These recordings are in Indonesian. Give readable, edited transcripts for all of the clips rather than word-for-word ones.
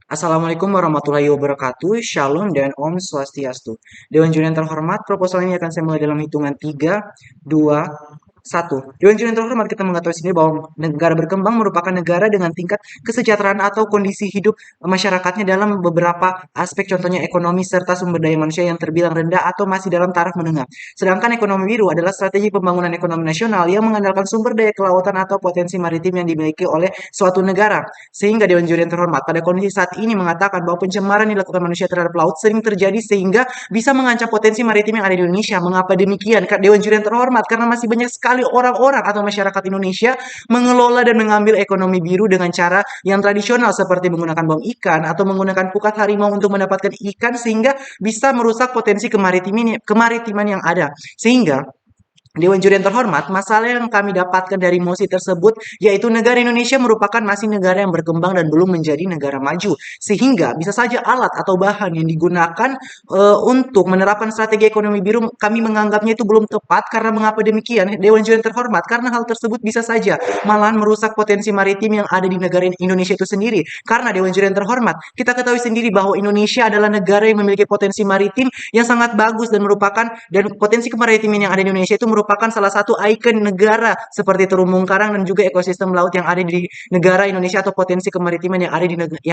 Assalamualaikum warahmatullahi wabarakatuh. Shalom dan Om Swastiastu. Dewan Juri yang terhormat, proposal ini akan saya mulai dalam hitungan 3, 2, 1. Dewan Juri yang terhormat, kita mengetahui sendiri bahwa negara berkembang merupakan negara dengan tingkat kesejahteraan atau kondisi hidup masyarakatnya dalam beberapa aspek, contohnya ekonomi serta sumber daya manusia yang terbilang rendah atau masih dalam taraf menengah. Sedangkan ekonomi biru adalah strategi pembangunan ekonomi nasional yang mengandalkan sumber daya kelautan atau potensi maritim yang dimiliki oleh suatu negara. Sehingga Dewan Juri yang terhormat pada kondisi saat ini mengatakan bahwa pencemaran yang dilakukan manusia terhadap laut sering terjadi sehingga bisa mengancam potensi maritim yang ada di Indonesia. Mengapa demikian? Dewan Juri yang terhormat, karena masih banyak sekali orang-orang atau masyarakat Indonesia mengelola dan mengambil ekonomi biru dengan cara yang tradisional seperti menggunakan bom ikan atau menggunakan pukat harimau untuk mendapatkan ikan sehingga bisa merusak potensi kemaritiman yang ada. Sehingga Dewan Juri yang terhormat, masalah yang kami dapatkan dari mosi tersebut yaitu negara Indonesia merupakan masih negara yang berkembang dan belum menjadi negara maju. Sehingga bisa saja alat atau bahan yang digunakan untuk menerapkan strategi ekonomi biru kami menganggapnya itu belum tepat. Karena mengapa demikian? Dewan Juri yang terhormat, karena hal tersebut bisa saja malahan merusak potensi maritim yang ada di negara Indonesia itu sendiri. Karena Dewan Juri yang terhormat, kita ketahui sendiri bahwa Indonesia adalah negara yang memiliki potensi maritim yang sangat bagus dan potensi kemaritiman yang ada di Indonesia itu merupakan salah satu ikon negara seperti terumbu karang dan juga ekosistem laut yang ada di negara Indonesia atau potensi kemaritiman yang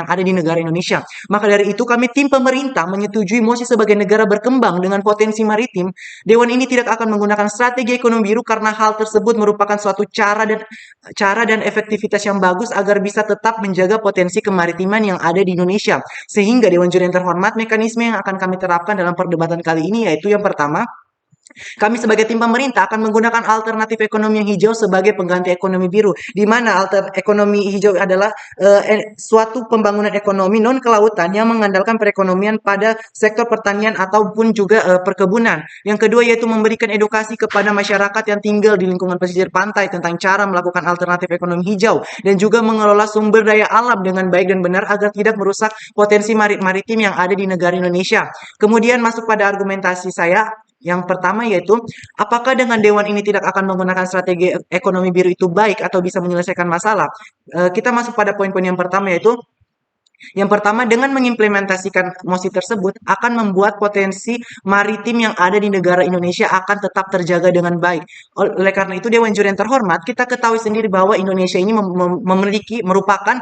ada di negara Indonesia. Maka dari itu kami tim pemerintah menyetujui mosi sebagai negara berkembang dengan potensi maritim. Dewan ini tidak akan menggunakan strategi ekonomi biru karena hal tersebut merupakan suatu cara dan efektivitas yang bagus agar bisa tetap menjaga potensi kemaritiman yang ada di Indonesia. Sehingga Dewan Juri yang terhormat, mekanisme yang akan kami terapkan dalam perdebatan kali ini yaitu yang pertama, kami sebagai tim pemerintah akan menggunakan alternatif ekonomi yang hijau sebagai pengganti ekonomi biru, di mana ekonomi hijau adalah suatu pembangunan ekonomi non kelautan yang mengandalkan perekonomian pada sektor pertanian ataupun juga perkebunan. Yang kedua yaitu memberikan edukasi kepada masyarakat yang tinggal di lingkungan pesisir pantai tentang cara melakukan alternatif ekonomi hijau dan juga mengelola sumber daya alam dengan baik dan benar agar tidak merusak potensi maritim yang ada di negara Indonesia. Kemudian masuk pada argumentasi saya yang pertama yaitu, apakah dengan dewan ini tidak akan menggunakan strategi ekonomi biru itu baik atau bisa menyelesaikan masalah? Kita masuk pada poin-poin yang pertama yaitu, yang pertama, dengan mengimplementasikan mosi tersebut akan membuat potensi maritim yang ada di negara Indonesia akan tetap terjaga dengan baik. Oleh karena itu, Dewan Juri yang terhormat, kita ketahui sendiri bahwa Indonesia ini merupakan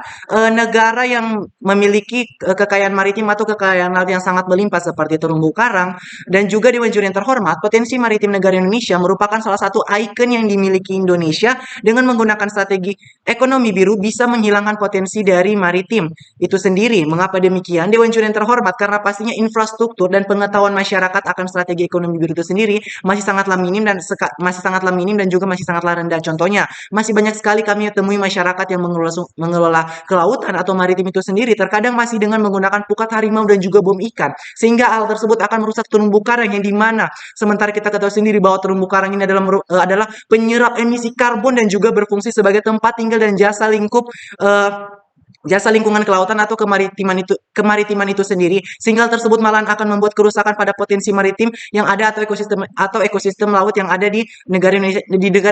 negara yang memiliki kekayaan maritim atau kekayaan laut yang sangat melimpah seperti terumbu karang. Dan juga Dewan Juri yang terhormat, potensi maritim negara Indonesia merupakan salah satu ikon yang dimiliki Indonesia dengan menggunakan strategi ekonomi biru bisa menghilangkan potensi dari maritim itu sendiri. Mengapa demikian? Dewan Juri yang terhormat, karena pastinya infrastruktur dan pengetahuan masyarakat akan strategi ekonomi biru itu sendiri masih sangatlah minim dan juga masih sangatlah rendah. Contohnya, masih banyak sekali kami temui masyarakat yang mengelola kelautan atau maritim itu sendiri terkadang masih dengan menggunakan pukat harimau dan juga bom ikan, sehingga hal tersebut akan merusak terumbu karang yang dimana sementara kita ketahui sendiri bahwa terumbu karang ini adalah penyerap emisi karbon dan juga berfungsi sebagai tempat tinggal dan jasa lingkungan kelautan atau kemaritiman itu sendiri, sehingga hal tersebut malahan akan membuat kerusakan pada potensi maritim yang ada atau ekosistem laut yang ada di negara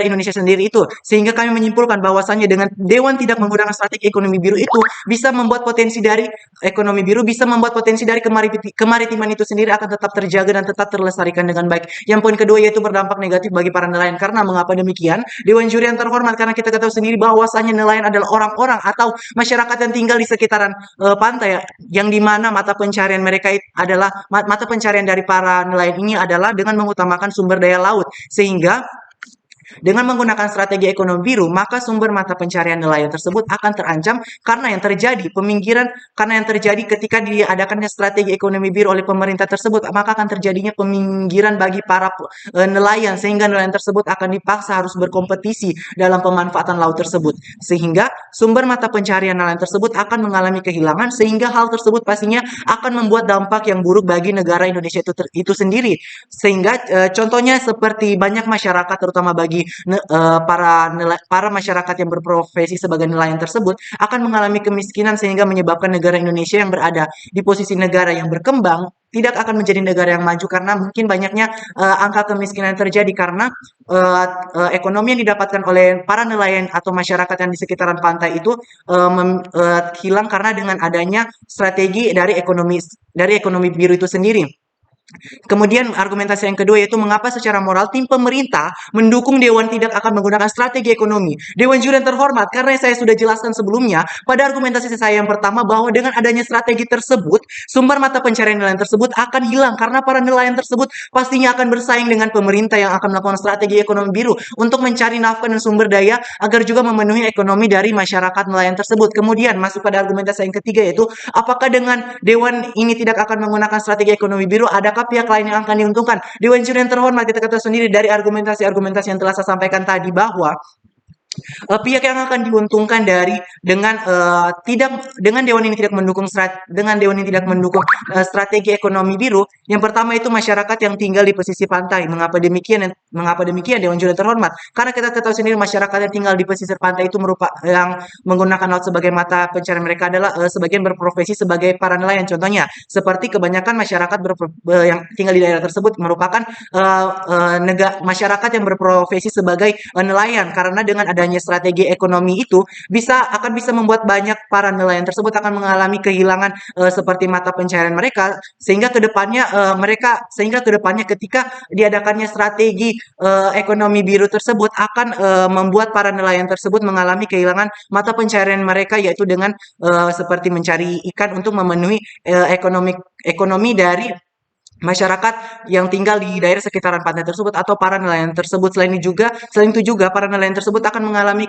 Indonesia sendiri itu. Sehingga kami menyimpulkan bahwasannya dengan dewan tidak menggunakan strategi ekonomi biru itu bisa membuat potensi dari ekonomi biru bisa membuat potensi dari kemaritiman itu sendiri akan tetap terjaga dan tetap terlestarikan dengan baik. Yang poin kedua yaitu berdampak negatif bagi para nelayan. Karena mengapa demikian? Dewan Juri yang terhormat, karena kita ketahui sendiri bahwasannya nelayan adalah orang-orang atau masyarakat yang tinggal di sekitaran pantai, yang dimana mata pencarian mereka adalah mata pencarian dari para nelayan ini adalah dengan mengutamakan sumber daya laut. Sehingga dengan menggunakan strategi ekonomi biru, maka sumber mata pencarian nelayan tersebut akan terancam karena yang terjadi ketika diadakannya strategi ekonomi biru oleh pemerintah tersebut, maka akan terjadinya peminggiran bagi para nelayan, sehingga nelayan tersebut akan dipaksa harus berkompetisi dalam pemanfaatan laut tersebut. Sehingga sumber mata pencarian nelayan tersebut akan mengalami kehilangan, sehingga hal tersebut pastinya akan membuat dampak yang buruk bagi negara Indonesia itu sendiri. Sehingga contohnya seperti banyak masyarakat terutama bagi para masyarakat yang berprofesi sebagai nelayan tersebut akan mengalami kemiskinan sehingga menyebabkan negara Indonesia yang berada di posisi negara yang berkembang tidak akan menjadi negara yang maju karena mungkin banyaknya angka kemiskinan terjadi karena ekonomi yang didapatkan oleh para nelayan atau masyarakat yang di sekitaran pantai itu hilang karena dengan adanya strategi dari ekonomi biru itu sendiri. Kemudian argumentasi yang kedua yaitu mengapa secara moral tim pemerintah mendukung Dewan tidak akan menggunakan strategi ekonomi. Dewan Juri yang terhormat, karena saya sudah jelaskan sebelumnya pada argumentasi saya yang pertama bahwa dengan adanya strategi tersebut, sumber mata pencarian nelayan tersebut akan hilang karena para nelayan tersebut pastinya akan bersaing dengan pemerintah yang akan melakukan strategi ekonomi biru untuk mencari nafkah dan sumber daya agar juga memenuhi ekonomi dari masyarakat nelayan tersebut. Kemudian masuk pada argumentasi yang ketiga yaitu apakah dengan Dewan ini tidak akan menggunakan strategi ekonomi biru, adakah pihak lain yang akan diuntungkan? Dewan Juri yang terhormat, kita ketahui sendiri dari argumentasi-argumentasi yang telah saya sampaikan tadi bahwa pihak yang akan diuntungkan dengan dewan ini tidak mendukung strategi ekonomi biru. Yang pertama itu masyarakat yang tinggal di pesisir pantai. Mengapa demikian Dewan Juri terhormat? Karena kita ketahui sendiri masyarakat yang tinggal di pesisir pantai itu yang menggunakan laut sebagai mata pencarian mereka adalah sebagian berprofesi sebagai para nelayan. Contohnya seperti kebanyakan masyarakat yang tinggal di daerah tersebut merupakan masyarakat yang berprofesi sebagai nelayan karena dengan adanya strategi ekonomi itu akan bisa membuat banyak para nelayan tersebut akan mengalami kehilangan seperti mata pencaharian mereka sehingga kedepannya ketika diadakannya strategi ekonomi biru tersebut akan membuat para nelayan tersebut mengalami kehilangan mata pencaharian mereka yaitu dengan seperti mencari ikan untuk memenuhi ekonomi dari masyarakat yang tinggal di daerah sekitaran pantai tersebut atau para nelayan tersebut. Selain itu juga para nelayan tersebut akan mengalami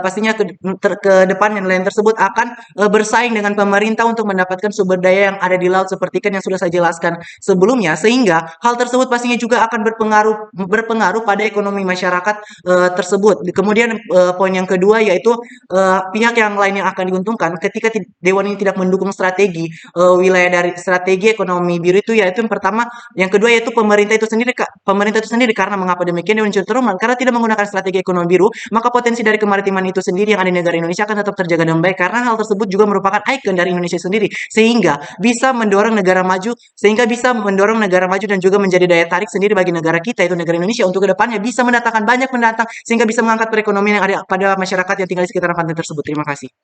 pastinya ke depan nelayan tersebut akan bersaing dengan pemerintah untuk mendapatkan sumber daya yang ada di laut seperti kan yang sudah saya jelaskan sebelumnya, sehingga hal tersebut pastinya juga akan berpengaruh pada ekonomi masyarakat tersebut. Kemudian poin yang kedua yaitu pihak yang lain yang akan diuntungkan ketika Dewan ini tidak mendukung strategi wilayah dari strategi ekonomi biru itu yaitu yang kedua yaitu pemerintah itu sendiri karena mengapa demikian Dewan Juri terhormat karena tidak menggunakan strategi ekonomi biru maka potensi dari kemaritiman itu sendiri yang ada di negara Indonesia akan tetap terjaga dengan baik karena hal tersebut juga merupakan ikon dari Indonesia sendiri sehingga bisa mendorong negara maju dan juga menjadi daya tarik sendiri bagi negara kita itu negara Indonesia untuk kedepannya bisa mendatangkan banyak pendatang sehingga bisa mengangkat perekonomian yang ada pada masyarakat yang tinggal di sekitar pantai tersebut. Terima kasih.